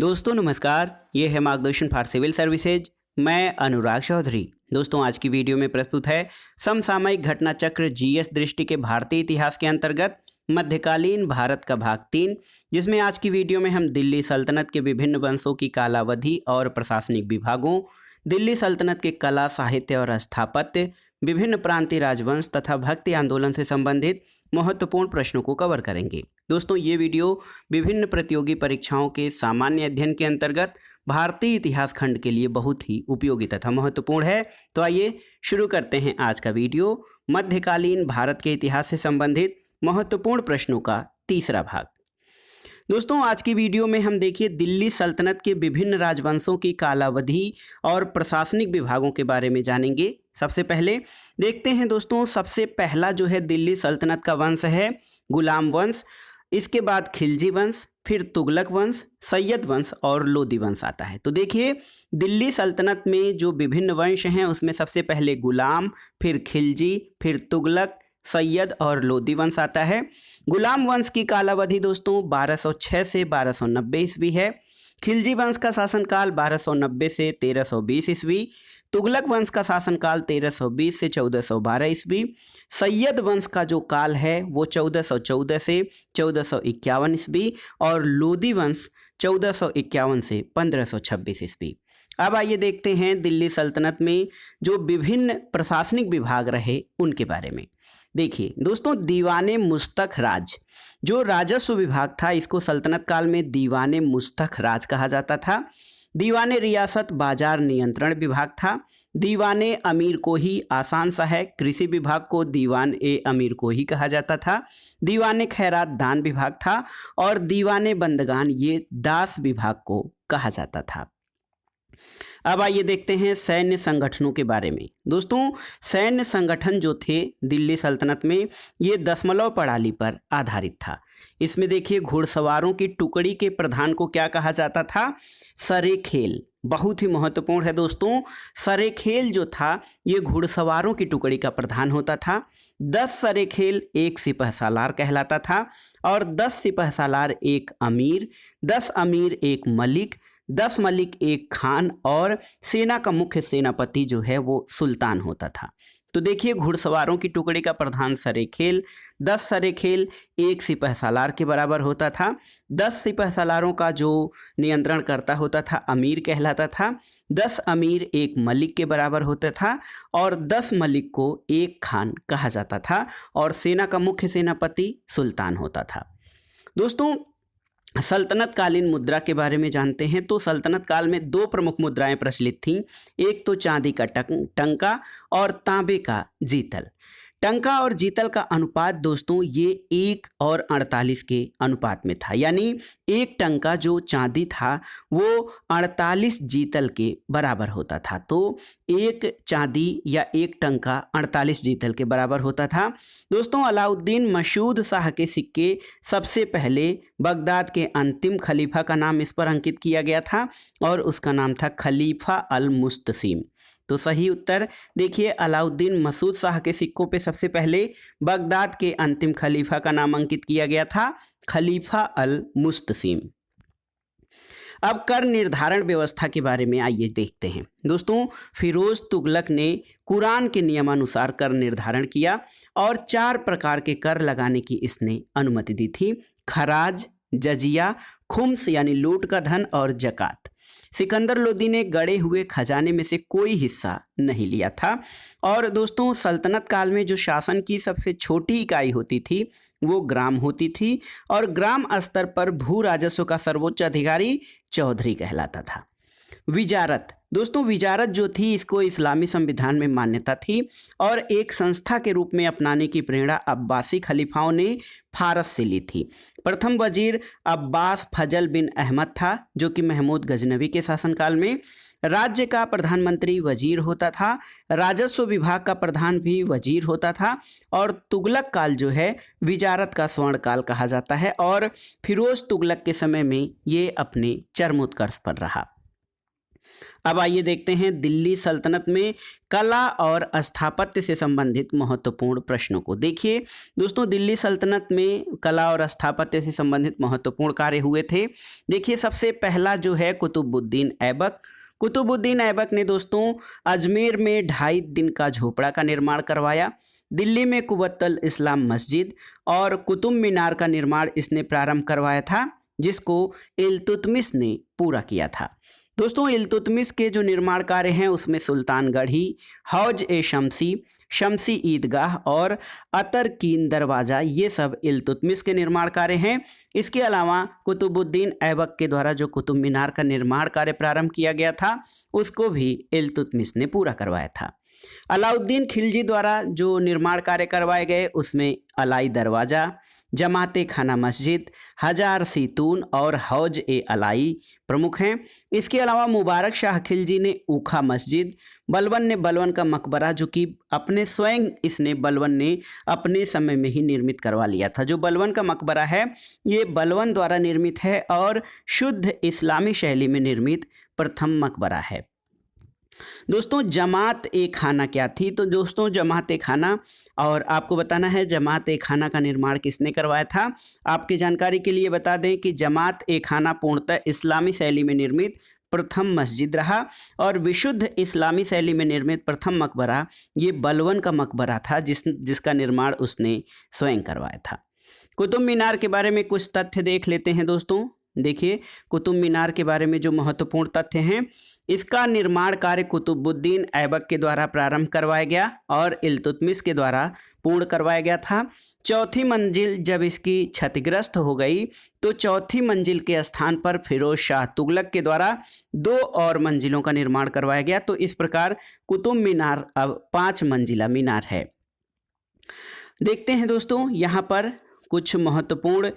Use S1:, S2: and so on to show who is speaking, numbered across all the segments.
S1: दोस्तों नमस्कार, ये है मार्गदर्शन फॉर सिविल सर्विसेज। मैं अनुराग चौधरी। दोस्तों आज की वीडियो में प्रस्तुत है समसामयिक घटना चक्र जीएस दृष्टि के भारतीय इतिहास के अंतर्गत मध्यकालीन भारत का भाग 3, जिसमें आज की वीडियो में हम दिल्ली सल्तनत के विभिन्न वंशों की कालावधि और प्रशासनिक विभागों, दिल्ली सल्तनत के कला, साहित्य और स्थापत्य, विभिन्न प्रांतीय राजवंश तथा भक्ति आंदोलन से संबंधित महत्वपूर्ण प्रश्नों को कवर करेंगे। दोस्तों ये वीडियो विभिन्न प्रतियोगी परीक्षाओं के सामान्य अध्ययन के अंतर्गत भारतीय इतिहास खंड के लिए बहुत ही उपयोगी तथा महत्वपूर्ण है। तो आइए शुरू करते हैं आज का वीडियो। मध्यकालीन भारत के इतिहास से संबंधित महत्वपूर्ण प्रश्नों का तीसरा भाग। दोस्तों आज की वीडियो में हम देखिए दिल्ली सल्तनत के विभिन्न राजवंशों की कालावधि और प्रशासनिक विभागों के बारे में जानेंगे। सबसे पहले देखते हैं दोस्तों, सबसे पहला जो है दिल्ली सल्तनत का वंश है गुलाम वंश। इसके बाद खिलजी वंश, फिर तुगलक वंश, सैयद वंश और लोदी वंश आता है। तो देखिए दिल्ली सल्तनत में जो विभिन्न वंश हैं उसमें सबसे पहले गुलाम, फिर खिलजी, फिर तुगलक, सैयद और लोदी वंश आता है। गुलाम वंश की कालावधि दोस्तों 1206 से 1290 ईस्वी है। खिलजी वंश का शासनकाल 1290 से 1320 ईस्वी। तुगलक वंश का शासनकाल 1320 से 1412 ईस्वी। सैयद वंश का जो काल है वो 1414 से 1451 ईस्वी और लोदी वंश 1451 से 1526 ईस्वी। अब आइए देखते हैं दिल्ली सल्तनत में जो विभिन्न प्रशासनिक विभाग रहे उनके बारे में। देखिए दोस्तों, दीवाने मुस्तक राज जो राजस्व विभाग था, इसको सल्तनत काल में दीवाने मुस्तक राज कहा जाता था। दीवाने रियासत बाजार नियंत्रण विभाग था। दीवाने अमीर को ही आसान सहायक कृषि विभाग को दीवान ए अमीर को ही कहा जाता था। दीवाने खैरात दान विभाग था और दीवाने बंदगान ये दास विभाग को कहा जाता था। अब आइए देखते हैं सैन्य संगठनों के बारे में। दोस्तों सैन्य संगठन जो थे दिल्ली सल्तनत में ये दशमलव प्रणाली पर आधारित था। इसमें देखिए घुड़सवारों की टुकड़ी के प्रधान को क्या कहा जाता था? सरेखेल। बहुत ही महत्वपूर्ण है दोस्तों, सरेखेल जो था ये घुड़सवारों की टुकड़ी का प्रधान होता था। 10 सरेखेल एक सिपहसालार कहलाता था और 10 सिपहसालार एक अमीर, 10 अमीर एक मलिक, 10 मलिक एक खान और सेना का मुख्य सेनापति जो है वो सुल्तान होता था। तो देखिए घुड़सवारों की टुकड़ी का प्रधान सरेखेल, 10 सरेखेल एक सिपहसालार के बराबर होता था। 10 सिपहसालारों का जो नियंत्रण करता होता था अमीर कहलाता था। 10 अमीर एक मलिक के बराबर होता था और 10 मलिक को एक खान कहा जाता था और सेना का मुख्य सेनापति सुल्तान होता था। दोस्तों सल्तनत कालीन मुद्रा के बारे में जानते हैं। तो सल्तनत काल में 2 प्रमुख मुद्राएं प्रचलित थीं। एक तो चांदी का टंका और तांबे का जीतल। टंका और जीतल का अनुपात दोस्तों ये 1 और 48 के अनुपात में था, यानी एक टंका जो चांदी था वो 48 जीतल के बराबर होता था। तो एक चांदी या एक टंका 48 जीतल के बराबर होता था। दोस्तों अलाउद्दीन मसूद शाह के सिक्के सबसे पहले बगदाद के अंतिम खलीफा का नाम इस पर अंकित किया गया था और उसका नाम था खलीफा अल मुस्तसीम। तो सही उत्तर देखिए अलाउद्दीन मसूद शाह के सिक्कों पे सबसे पहले बगदाद के अंतिम खलीफा का नाम अंकित किया गया था, खलीफा अल मुस्तसीम। अब कर निर्धारण व्यवस्था के बारे में आइए देखते हैं। दोस्तों फिरोज तुगलक ने कुरान के नियमानुसार कर निर्धारण किया और 4 प्रकार के कर लगाने की इसने अनुमति दी थी: खराज, जजिया, खुम्स यानी लूट का धन और जकात। सिकंदर लोदी ने गड़े हुए खजाने में से कोई हिस्सा नहीं लिया था। और दोस्तों सल्तनत काल में जो शासन की सबसे छोटी इकाई होती थी वो ग्राम होती थी और ग्राम स्तर पर भू राजस्व का सर्वोच्च अधिकारी चौधरी कहलाता था। विजारत, दोस्तों विजारत जो थी इसको इस्लामी संविधान में मान्यता थी और एक संस्था के रूप में अपनाने की प्रेरणा अब्बासी खलीफाओं ने फारस से ली थी। प्रथम वजीर अब्बास फजल बिन अहमद था जो कि महमूद गजनवी के शासनकाल में। राज्य का प्रधानमंत्री वजीर होता था, राजस्व विभाग का प्रधान भी वजीर होता था और तुगलक काल जो है विजारत का स्वर्ण काल कहा जाता है और फिरोज तुगलक के समय में ये अपने चरमोत्कर्ष पर रहा। अब आइए देखते हैं दिल्ली सल्तनत में कला और स्थापत्य से संबंधित महत्वपूर्ण प्रश्नों को। देखिए दोस्तों, दिल्ली सल्तनत में कला और स्थापत्य से संबंधित महत्वपूर्ण कार्य हुए थे। देखिए सबसे पहला जो है कुतुबुद्दीन ऐबक। कुतुबुद्दीन ऐबक ने दोस्तों अजमेर में 2.5 दिन का झोपड़ा का निर्माण करवाया। दिल्ली में कुव्वतुल इस्लाम मस्जिद और कुतुब मीनार का निर्माण इसने प्रारंभ करवाया था, जिसको इल्तुतमिश ने पूरा किया था। दोस्तों इल्तुतमिश के जो निर्माण कार्य हैं उसमें सुल्तानगढ़ी, हौज ए शमसी, शमसी ईदगाह और अतरकीन दरवाज़ा, ये सब इल्तुतमिश के निर्माण कार्य हैं। इसके अलावा कुतुबुद्दीन ऐबक के द्वारा जो कुतुब मीनार का निर्माण कार्य प्रारंभ किया गया था उसको भी इल्तुतमिश ने पूरा करवाया था। अलाउद्दीन खिलजी द्वारा जो निर्माण कार्य करवाए गए उसमें अलाई दरवाज़ा, जमाते खाना मस्जिद, हजार सीतून और हौज ए अलाई प्रमुख हैं। इसके अलावा मुबारक शाह खिलजी ने ऊखा मस्जिद, बलबन ने बलबन का मकबरा, जो कि बलबन ने अपने समय में ही निर्मित करवा लिया था। जो बलबन का मकबरा है ये बलबन द्वारा निर्मित है और शुद्ध इस्लामी शैली में निर्मित प्रथम मकबरा है। दोस्तों जमात ए खाना क्या थी? तो दोस्तों जमात ए खाना, और आपको बताना है जमात ए खाना का निर्माण किसने करवाया था। आपकी जानकारी के लिए बता दें कि जमात ए खाना पूर्णतः इस्लामी शैली में निर्मित प्रथम मस्जिद रहा और विशुद्ध इस्लामी शैली में निर्मित प्रथम मकबरा ये बलबन का मकबरा था, जिसका निर्माण उसने स्वयं करवाया था। कुतुब मीनार के बारे में कुछ तथ्य देख लेते हैं दोस्तों। देखिए कुतुब मीनार के बारे में जो महत्वपूर्ण तथ्य हैं, इसका निर्माण कार्य कुतुबुद्दीन ऐबक के द्वारा प्रारंभ करवाया गया और इल्तुतमिश के द्वारा पूर्ण करवाया गया था। चौथी मंजिल जब इसकी क्षतिग्रस्त हो गई तो चौथी मंजिल के स्थान पर फिरोज शाह तुगलक के द्वारा 2 और मंजिलों का निर्माण करवाया गया। तो इस प्रकार कुतुब मीनार अब 5 मंजिला मीनार है। देखते हैं दोस्तों यहाँ पर कुछ महत्वपूर्ण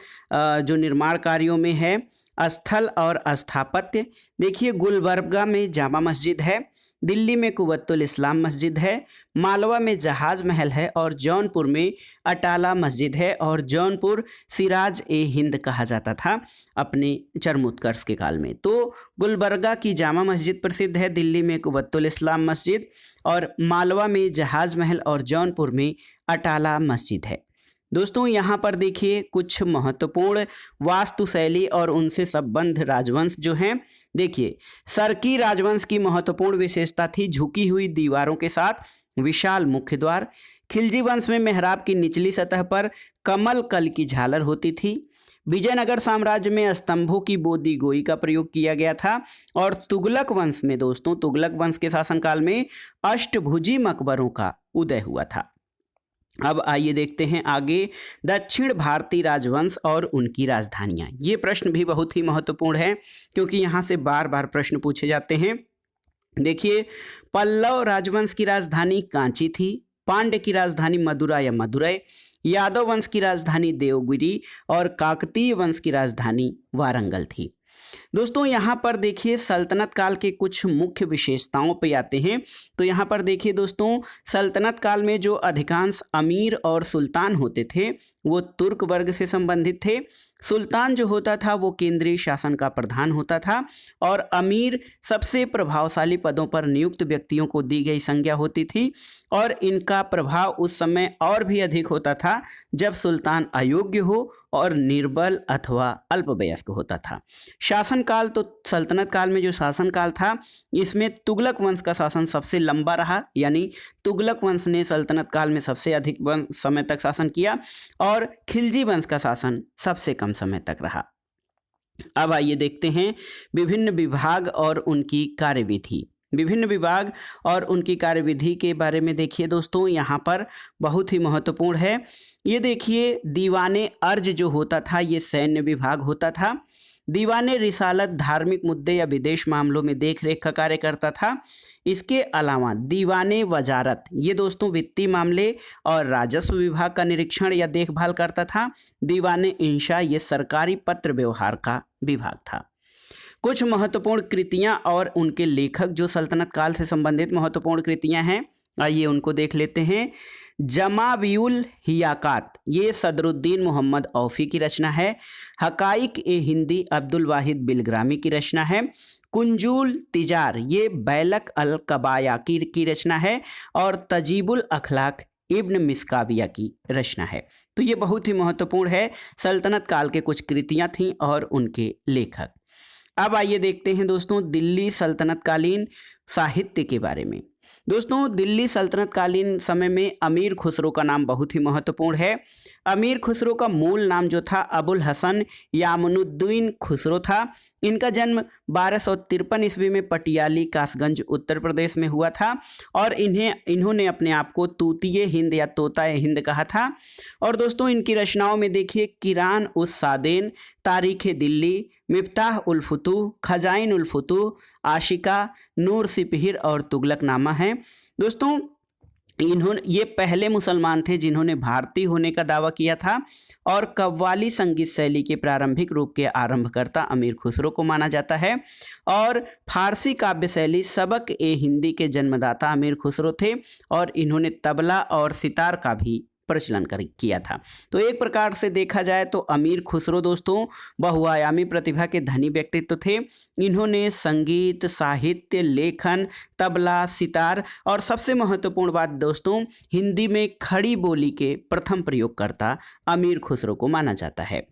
S1: जो निर्माण कार्यों में है स्थल और स्थापत्य। देखिए गुलबर्गा में जामा मस्जिद है, दिल्ली में कुव्वतुल इस्लाम मस्जिद है, मालवा में जहाज महल है और जौनपुर में अटाला मस्जिद है। और जौनपुर सिराज ए हिंद कहा जाता था अपने चरमोत्कर्ष के काल में। तो गुलबर्गा की जामा मस्जिद प्रसिद्ध है, दिल्ली में कुव्वतुल इस्लाम मस्जिद और मालवा में जहाज महल और जौनपुर में अटाला मस्जिद है। दोस्तों यहाँ पर देखिए कुछ महत्वपूर्ण वास्तुशैली और उनसे संबद्ध राजवंश जो हैं। देखिए सरकी राजवंश की महत्वपूर्ण विशेषता थी झुकी हुई दीवारों के साथ विशाल मुख्य द्वार। खिलजी वंश में मेहराब की निचली सतह पर कमल कल की झालर होती थी। विजयनगर साम्राज्य में स्तंभों की बोदी गोई का प्रयोग किया गया था। और तुगलक वंश में दोस्तों, तुगलक वंश के शासनकाल में अष्टभुजी मकबरों का उदय हुआ था। अब आइए देखते हैं आगे दक्षिण भारतीय राजवंश और उनकी राजधानियां। ये प्रश्न भी बहुत ही महत्वपूर्ण है क्योंकि यहाँ से बार बार प्रश्न पूछे जाते हैं। देखिए पल्लव राजवंश की राजधानी कांची थी, पांड्य की राजधानी मदुरा या मदुरै, यादव वंश की राजधानी देवगिरी और काकतीय वंश की राजधानी वारंगल थी। दोस्तों यहाँ पर देखिए सल्तनत काल के कुछ मुख्य विशेषताओं पे आते हैं। तो यहाँ पर देखिए दोस्तों सल्तनत काल में जो अधिकांश अमीर और सुल्तान होते थे वो तुर्क वर्ग से संबंधित थे। सुल्तान जो होता था वो केंद्रीय शासन का प्रधान होता था और अमीर सबसे प्रभावशाली पदों पर नियुक्त व्यक्तियों को दी गई संज्ञा होती थी और इनका प्रभाव उस समय और भी अधिक होता था जब सुल्तान अयोग्य हो और निर्बल अथवा अल्पवयस्क होता था। शासनकाल तो सल्तनत काल में जो शासनकाल था इसमें तुगलक वंश का शासन सबसे लंबा रहा, यानी तुगलक वंश ने सल्तनत काल में सबसे अधिक समय तक शासन किया और खिलजी वंश का शासन सबसे कम समय तक रहा। अब आइए देखते हैं विभिन्न विभाग और उनकी कार्यविधि। विभिन्न विभाग और उनकी कार्यविधि के बारे में देखिए दोस्तों यहाँ पर बहुत ही महत्वपूर्ण है। ये देखिए दीवाने अर्ज जो होता था ये सैन्य विभाग होता था। दीवाने रिसालत धार्मिक मुद्दे या विदेश मामलों में देखरेख का कार्य करता था। इसके अलावा दीवाने वजारत ये दोस्तों वित्तीय मामले और राजस्व विभाग का निरीक्षण या देखभाल करता था। दीवाने इंशा ये सरकारी पत्र व्यवहार का विभाग था। कुछ महत्वपूर्ण कृतियां और उनके लेखक जो सल्तनत काल से संबंधित महत्वपूर्ण कृतियां हैं आइए उनको देख लेते हैं। जमावियुल हियाकात ये सदरुद्दीन मोहम्मद औफी की रचना है। हकाइक ए हिंदी अब्दुल वाहिद बिलग्रामी की रचना है। कुंजुल तिजार ये बैलक अल कबायाकी की रचना है। और तजीबुल अखलाक इब्न मिस्काविया की रचना है। तो ये बहुत ही महत्वपूर्ण है, सल्तनत काल के कुछ कृतियां थीं और उनके लेखक। अब आइए देखते हैं दोस्तों दिल्ली सल्तनत कालीन साहित्य के बारे में। दोस्तों दिल्ली सल्तनत कालीन समय में अमीर खुसरो का नाम बहुत ही महत्वपूर्ण है। अमीर खुसरो का मूल नाम जो था अबुल हसन यामुनुद्दीन खुसरो था। इनका जन्म 1253 ईस्वी में पटियाली कासगंज उत्तर प्रदेश में हुआ था और इन्होंने अपने आप को तूतिए हिंद या तोता हिंद कहा था। और दोस्तों इनकी रचनाओं में देखिए किरान उस सादेन, तारीख़ दिल्ली, मिफ्ताह उल फुतूह, खजाइन उल फुतूह, आशिका, नूर सिपहिर और तुगलकनामा है। दोस्तों ये पहले मुसलमान थे जिन्होंने भारतीय होने का दावा किया था और कव्वाली संगीत शैली के प्रारंभिक रूप के आरंभकर्ता अमीर खुसरो को माना जाता है। और फारसी काव्य शैली सबक ए हिंदी के जन्मदाता अमीर खुसरो थे और इन्होंने तबला और सितार का भी प्रचलन किया था। तो एक प्रकार से देखा जाए तो अमीर खुसरो दोस्तों बहुआयामी प्रतिभा के धनी व्यक्तित्व थे। इन्होंने संगीत, साहित्य, लेखन, तबला, सितार और सबसे महत्वपूर्ण बात दोस्तों हिंदी में खड़ी बोली के प्रथम प्रयोगकर्ता अमीर खुसरो को माना जाता है।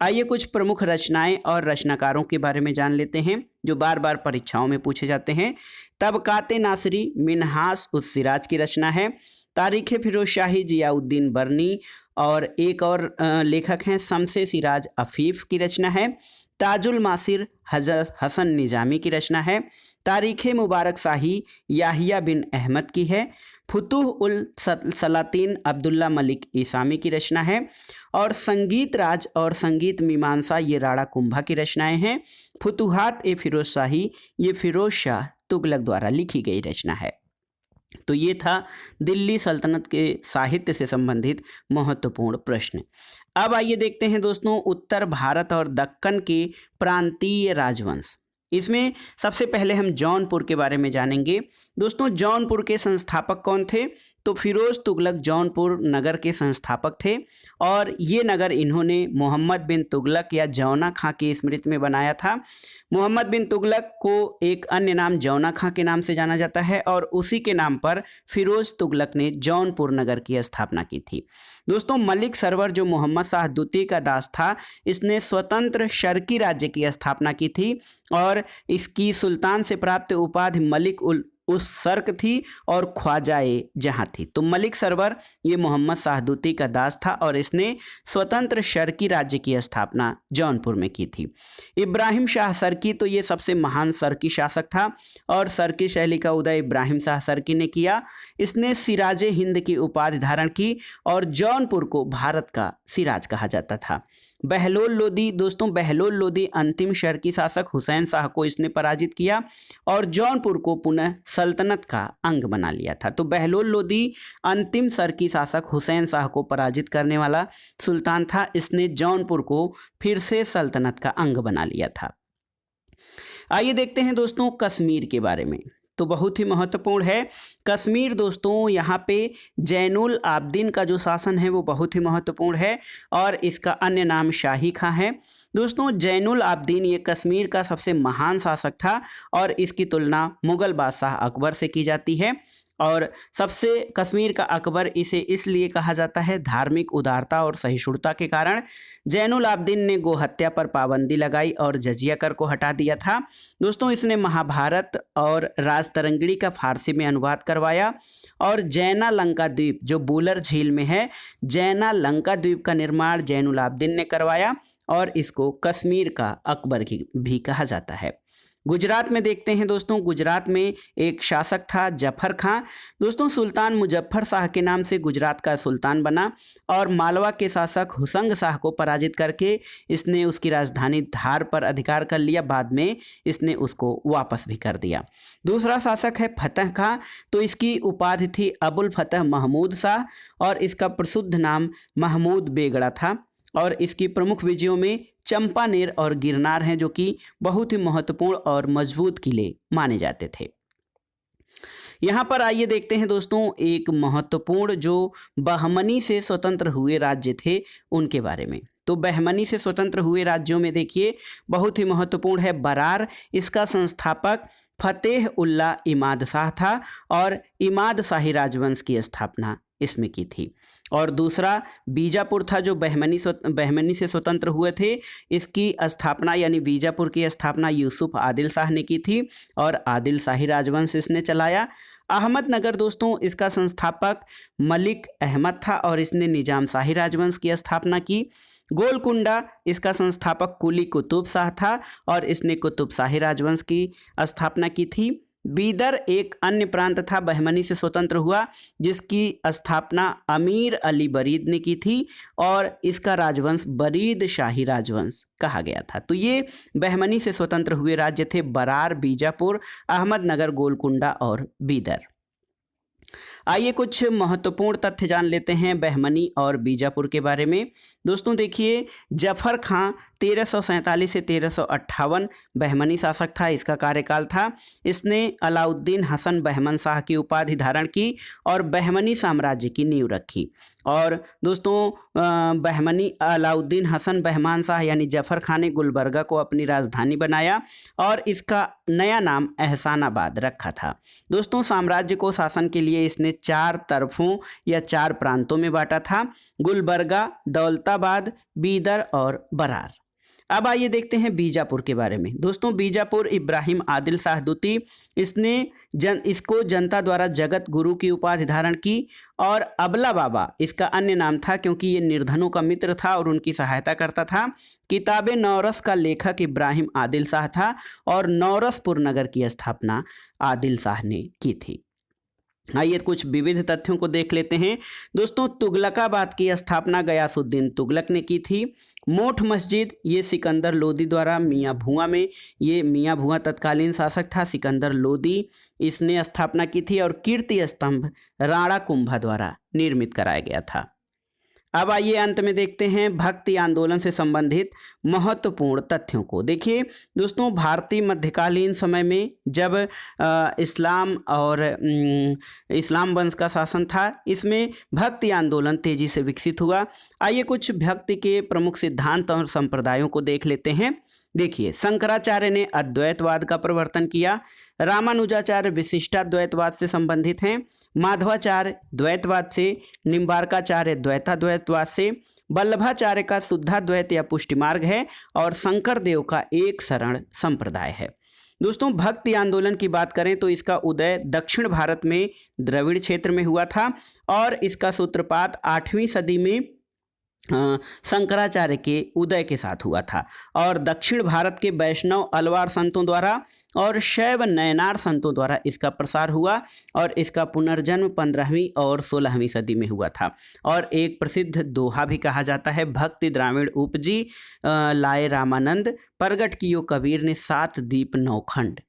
S1: आइए कुछ प्रमुख रचनाएं और रचनाकारों के बारे में जान लेते हैं जो बार बार परीक्षाओं में पूछे जाते हैं। तबकाते नासरी मिन्हास उस सिराज की रचना है। तारीख़ फिरोजशाही जियाउद्दीन बरनी और एक और लेखक हैं शम्से सिराज अफीफ की रचना है। ताजुल मासिर हसन निजामी की रचना है। तारीख़ मुबारक शाही याहिया बिन अहमद की है। फुतूह उल सलातीन अब्दुल्ला मलिक ईसामी की रचना है। और संगीत राज और संगीत मीमांसा ये राणा कुंभा की रचनाएं हैं। फुतूहात ए फिरोज शाही ये फिरोज शाह तुगलक द्वारा लिखी गई रचना है। तो ये था दिल्ली सल्तनत के साहित्य से संबंधित महत्वपूर्ण प्रश्न। अब आइए देखते हैं दोस्तों उत्तर भारत और दक्कन के प्रांतीय राजवंश। इसमें सबसे पहले हम जौनपुर के बारे में जानेंगे। दोस्तों जौनपुर के संस्थापक कौन थे? तो फिरोज तुगलक जौनपुर नगर के संस्थापक थे और ये नगर इन्होंने मोहम्मद बिन तुगलक या जौना खां की स्मृति में बनाया था। मोहम्मद बिन तुगलक को एक अन्य नाम जौना खां के नाम से जाना जाता है और उसी के नाम पर फिरोज तुगलक ने जौनपुर नगर की स्थापना की थी। दोस्तों मलिक सरवर जो मोहम्मद शाह द्वितीय का दास था, इसने स्वतंत्र शर्की राज्य की स्थापना की थी और इसकी सुल्तान से प्राप्त उपाधि मलिक उस सर्क थी और ख्वाजाए जहाँ थी। तो मलिक सरवर ये मोहम्मद शाह द्वितीय का दास था और इसने स्वतंत्र शर्की राज्य की स्थापना जौनपुर में की थी। इब्राहिम शाह सर्की तो ये सबसे महान सर्की शासक था और सर्की शैली का उदय इब्राहिम शाह सर्की ने किया। इसने सिराजे हिंद की उपाधि धारण की और जौनपुर को भारत का सिराज कहा जाता था। बहलोल लोदी दोस्तों बहलोल लोदी अंतिम शर्की शासक हुसैन शाह को इसने पराजित किया और जौनपुर को पुनः सल्तनत का अंग बना लिया था। तो बहलोल लोदी अंतिम शर्की शासक हुसैन शाह को पराजित करने वाला सुल्तान था। इसने जौनपुर को फिर से सल्तनत का अंग बना लिया था। आइए देखते हैं दोस्तों कश्मीर के बारे में। तो बहुत ही महत्वपूर्ण है कश्मीर दोस्तों। यहाँ पे जैनुल आबदीन का जो शासन है वो बहुत ही महत्वपूर्ण है और इसका अन्य नाम शाही खां है। दोस्तों जैनुल आबदीन ये कश्मीर का सबसे महान शासक था और इसकी तुलना मुग़ल बादशाह अकबर से की जाती है। और सबसे कश्मीर का अकबर इसे इसलिए कहा जाता है धार्मिक उदारता और सहिष्णुता के कारण। जैनुल आबदीन ने गोहत्या पर पाबंदी लगाई और जजिया कर को हटा दिया था। दोस्तों इसने महाभारत और राजतरंगिणी का फारसी में अनुवाद करवाया और जैना लंका द्वीप जो बूलर झील में है, जैना लंका द्वीप का निर्माण जैनुल आबदीन ने करवाया और इसको कश्मीर का अकबर भी कहा जाता है। गुजरात में देखते हैं दोस्तों। गुजरात में एक शासक था जफर खां। दोस्तों सुल्तान मुजफ्फर शाह के नाम से गुजरात का सुल्तान बना और मालवा के शासक हुसंग शाह को पराजित करके इसने उसकी राजधानी धार पर अधिकार कर लिया। बाद में इसने उसको वापस भी कर दिया। दूसरा शासक है फतह खां। तो इसकी उपाधि थी अबुल फतह महमूद शाह और इसका प्रसिद्ध नाम महमूद बेगड़ा था और इसकी प्रमुख विजयों में चंपानेर और गिरनार हैं जो कि बहुत ही महत्वपूर्ण और मजबूत किले माने जाते थे। यहाँ पर आइए देखते हैं दोस्तों एक महत्वपूर्ण जो बहमनी से स्वतंत्र हुए राज्य थे उनके बारे में। तो बहमनी से स्वतंत्र हुए राज्यों में देखिए बहुत ही महत्वपूर्ण है बरार। इसका संस्थापक फतेह उल्लाह इमाद शाह था और इमाद शाही राजवंश की स्थापना इसमें की थी। और दूसरा बीजापुर था जो बहमनी से स्वतंत्र हुए थे। इसकी स्थापना यानी बीजापुर की स्थापना यूसुफ आदिल शाह ने की थी और आदिल शाही राजवंश इसने चलाया। अहमदनगर दोस्तों इसका संस्थापक मलिक अहमद था और इसने निजाम शाही राजवंश की स्थापना की। गोलकुंडा इसका संस्थापक कुली कुतुब शाह था और इसने कुतुब शाही राजवंश की स्थापना की थी। बीदर एक अन्य प्रांत था बहमनी से स्वतंत्र हुआ जिसकी स्थापना अमीर अली बरीद ने की थी और इसका राजवंश बरीद शाही राजवंश कहा गया था। तो ये बहमनी से स्वतंत्र हुए राज्य थे बरार, बीजापुर, अहमदनगर, गोलकुंडा और बीदर। आइए कुछ महत्वपूर्ण तथ्य जान लेते हैं बहमनी और बीजापुर के बारे में। दोस्तों देखिए जफर खां 1347 से 1358 बहमनी शासक था, इसका कार्यकाल था। इसने अलाउद्दीन हसन बहमन शाह की उपाधि धारण की और बहमनी साम्राज्य की नींव रखी। और दोस्तों बहमनी अलाउद्दीन हसन बहमान शाह यानी जफर खान ने गुलबर्गा को अपनी राजधानी बनाया और इसका नया नाम एहसानाबाद रखा था। दोस्तों साम्राज्य को शासन के लिए इसने 4 तरफों या 4 प्रांतों में बांटा था, गुलबर्गा, दौलताबाद, बीदर और बरार। अब आइए देखते हैं बीजापुर के बारे में। दोस्तों बीजापुर इब्राहिम आदिल शाह द्वितीय इसको जनता द्वारा जगत गुरु की उपाधि धारण की और अबला बाबा इसका अन्य नाम था क्योंकि ये निर्धनों का मित्र था और उनकी सहायता करता था। किताबे नौरस का लेखक इब्राहिम आदिल शाह था और नौरसपुर नगर की स्थापना आदिल शाह ने की थी। आइए कुछ विविध तथ्यों को देख लेते हैं। दोस्तों तुगलकाबाद की स्थापना गयासुद्दीन तुगलक ने की थी। मोठ मस्जिद ये सिकंदर लोदी द्वारा मियाँ भुआ में, ये मियाँ भुआ तत्कालीन शासक था सिकंदर लोदी, इसने स्थापना की थी। और कीर्ति स्तंभ राणा कुंभा द्वारा निर्मित कराया गया था। अब आइए अंत में देखते हैं भक्ति आंदोलन से संबंधित महत्वपूर्ण तथ्यों को। देखिए दोस्तों भारतीय मध्यकालीन समय में जब इस्लाम वंश का शासन था इसमें भक्ति आंदोलन तेजी से विकसित हुआ। आइए कुछ भक्ति के प्रमुख सिद्धांत और संप्रदायों को देख लेते हैं। देखिए शंकराचार्य ने अद्वैतवाद का प्रवर्तन किया, रामानुजाचार्य विशिष्टाद्वैतवाद से संबंधित हैं, माधवाचार्य द्वैतवाद से, निम्बार्काचार्य द्वैताद्वैतवाद से, वल्लभाचार्य का शुद्धाद्वैत या पुष्टि मार्ग है और शंकर देव का एक शरण संप्रदाय है। दोस्तों भक्ति आंदोलन की बात करें तो इसका उदय दक्षिण भारत में द्रविड़ क्षेत्र में हुआ था और इसका सूत्रपात 8वीं सदी में शंकराचार्य के उदय के साथ हुआ था और दक्षिण भारत के वैष्णव अलवार संतों द्वारा और शैव नयनार संतों द्वारा इसका प्रसार हुआ और इसका पुनर्जन्म 15वीं और 16वीं सदी में हुआ था। और एक प्रसिद्ध दोहा भी कहा जाता है, भक्ति द्राविड़ उपजी लाए रामानंद, प्रगट कियो कबीर ने 7 दीप 9 खंड।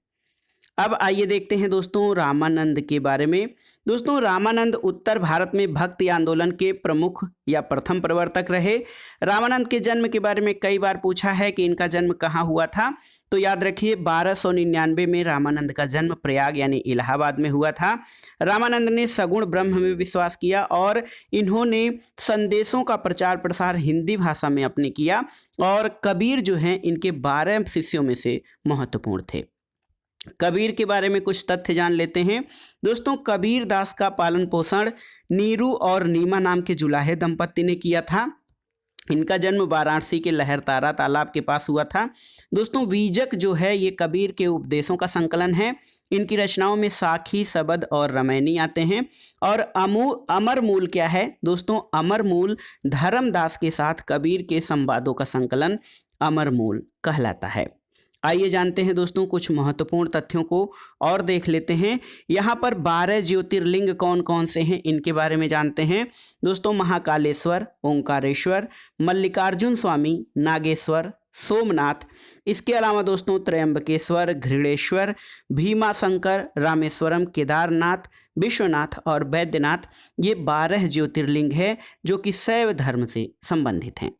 S1: अब आइए देखते हैं दोस्तों रामानंद के बारे में। दोस्तों रामानंद उत्तर भारत में भक्ति आंदोलन के प्रमुख या प्रथम प्रवर्तक रहे। रामानंद के जन्म के बारे में कई बार पूछा है कि इनका जन्म कहाँ हुआ था, तो याद रखिए 1299 में रामानंद का जन्म प्रयाग यानी इलाहाबाद में हुआ था। रामानंद ने सगुण ब्रह्म में विश्वास किया और इन्होंने संदेशों का प्रचार प्रसार हिंदी भाषा में अपने किया और कबीर जो हैं इनके 12 शिष्यों में से महत्वपूर्ण थे। कबीर के बारे में कुछ तथ्य जान लेते हैं। दोस्तों कबीर दास का पालन पोषण नीरू और नीमा नाम के जुलाहे दंपत्ति ने किया था। इनका जन्म वाराणसी के लहरतारा तालाब के पास हुआ था। दोस्तों वीजक जो है ये कबीर के उपदेशों का संकलन है। इनकी रचनाओं में साखी, शबद और रमैनी आते हैं। और अमर मूल क्या है दोस्तों? अमर मूल धर्मदास के साथ कबीर के संवादों का संकलन अमर मूल कहलाता है। आइए जानते हैं दोस्तों कुछ महत्वपूर्ण तथ्यों को और देख लेते हैं। यहाँ पर 12 ज्योतिर्लिंग कौन कौन से हैं इनके बारे में जानते हैं। दोस्तों महाकालेश्वर, ओंकारेश्वर, मल्लिकार्जुन स्वामी, नागेश्वर, सोमनाथ, इसके अलावा दोस्तों त्रयंबकेश्वर, घृणेश्वर, भीमाशंकर, रामेश्वरम, केदारनाथ, विश्वनाथ और वैद्यनाथ, ये 12 ज्योतिर्लिंग है जो कि शैव धर्म से संबंधित हैं।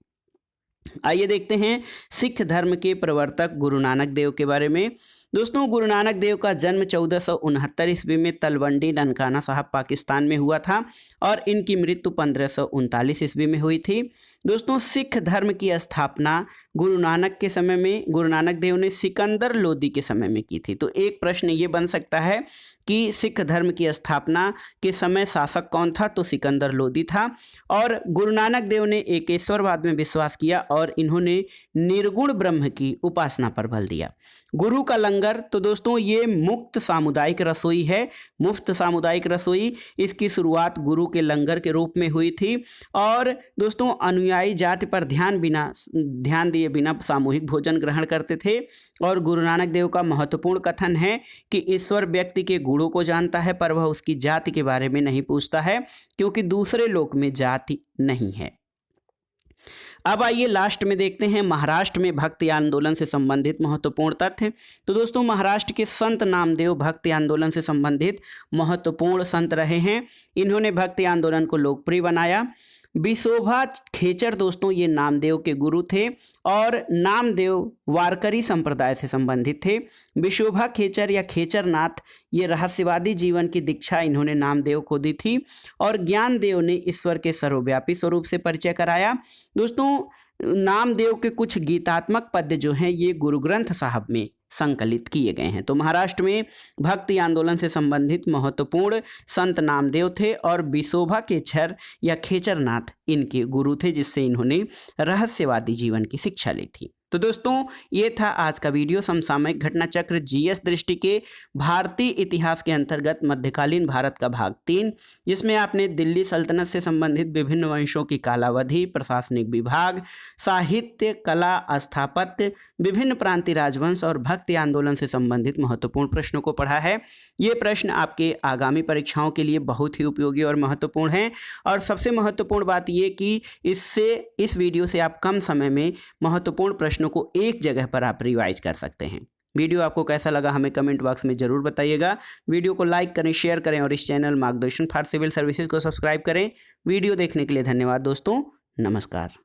S1: आइए देखते हैं सिख धर्म के प्रवर्तक गुरु नानक देव के बारे में। दोस्तों, गुरु नानक देव का जन्म 1469 ईस्वी में तलवंडी ननकाना साहब पाकिस्तान में हुआ था और इनकी मृत्यु 1539 ईस्वी में हुई थी। दोस्तों, सिख धर्म की स्थापना गुरु नानक के समय में गुरु नानक देव ने सिकंदर लोदी के समय में की थी। तो एक प्रश्न ये बन सकता है कि सिख धर्म की स्थापना के समय शासक कौन था? तो सिकंदर लोदी था। और गुरु नानक देव ने एकेश्वरवाद में विश्वास किया और इन्होंने निर्गुण ब्रह्म की उपासना पर बल दिया। गुरु का लंगर, तो दोस्तों ये मुफ्त सामुदायिक रसोई है, मुफ्त सामुदायिक रसोई। इसकी शुरुआत गुरु के लंगर के रूप में हुई थी और दोस्तों अनुयायी जाति पर ध्यान दिए बिना सामूहिक भोजन ग्रहण करते थे। और गुरु नानक देव का महत्वपूर्ण कथन है कि ईश्वर व्यक्ति के गुणों को जानता है पर वह उसकी जाति के बारे में नहीं पूछता है, क्योंकि दूसरे लोक में जाति नहीं है। अब आइए लास्ट में देखते हैं महाराष्ट्र में भक्ति आंदोलन से संबंधित महत्वपूर्ण तथ्य। तो दोस्तों, महाराष्ट्र के संत नामदेव भक्ति आंदोलन से संबंधित महत्वपूर्ण संत रहे हैं। इन्होंने भक्ति आंदोलन को लोकप्रिय बनाया। विशोभा खेचर, दोस्तों ये नामदेव के गुरु थे और नामदेव वारकरी संप्रदाय से संबंधित थे। विशोभा खेचर या खेचरनाथ, ये रहस्यवादी जीवन की दीक्षा इन्होंने नामदेव को दी थी और ज्ञानदेव ने ईश्वर के सर्वव्यापी स्वरूप से परिचय कराया। दोस्तों, नामदेव के कुछ गीतात्मक पद्य जो हैं ये गुरु ग्रंथ साहब में संकलित किए गए हैं। तो महाराष्ट्र में भक्ति आंदोलन से संबंधित महत्वपूर्ण संत नामदेव थे और विशोभा खेचर या खेचरनाथ इनके गुरु थे, जिससे इन्होंने रहस्यवादी जीवन की शिक्षा ली थी। तो दोस्तों, ये था आज का वीडियो समसामयिक घटना चक्र जीएस दृष्टि के भारतीय इतिहास के अंतर्गत मध्यकालीन भारत का भाग 3, जिसमें आपने दिल्ली सल्तनत से संबंधित विभिन्न वंशों की कालावधि, प्रशासनिक विभाग, साहित्य, कला, स्थापत्य, विभिन्न प्रांतीय राजवंश और भक्ति आंदोलन से संबंधित महत्वपूर्ण प्रश्नों को पढ़ा है। ये प्रश्न आपके आगामी परीक्षाओं के लिए बहुत ही उपयोगी और महत्वपूर्ण हैं। और सबसे महत्वपूर्ण बात ये कि इस वीडियो से आप कम समय में महत्वपूर्ण प्रश्नों को एक जगह पर आप रिवाइज कर सकते हैं। वीडियो आपको कैसा लगा हमें कमेंट बॉक्स में जरूर बताइएगा। वीडियो को लाइक करें, शेयर करें और इस चैनल मार्गदर्शन फॉर सिविल सर्विसेज को सब्सक्राइब करें। वीडियो देखने के लिए धन्यवाद दोस्तों, नमस्कार।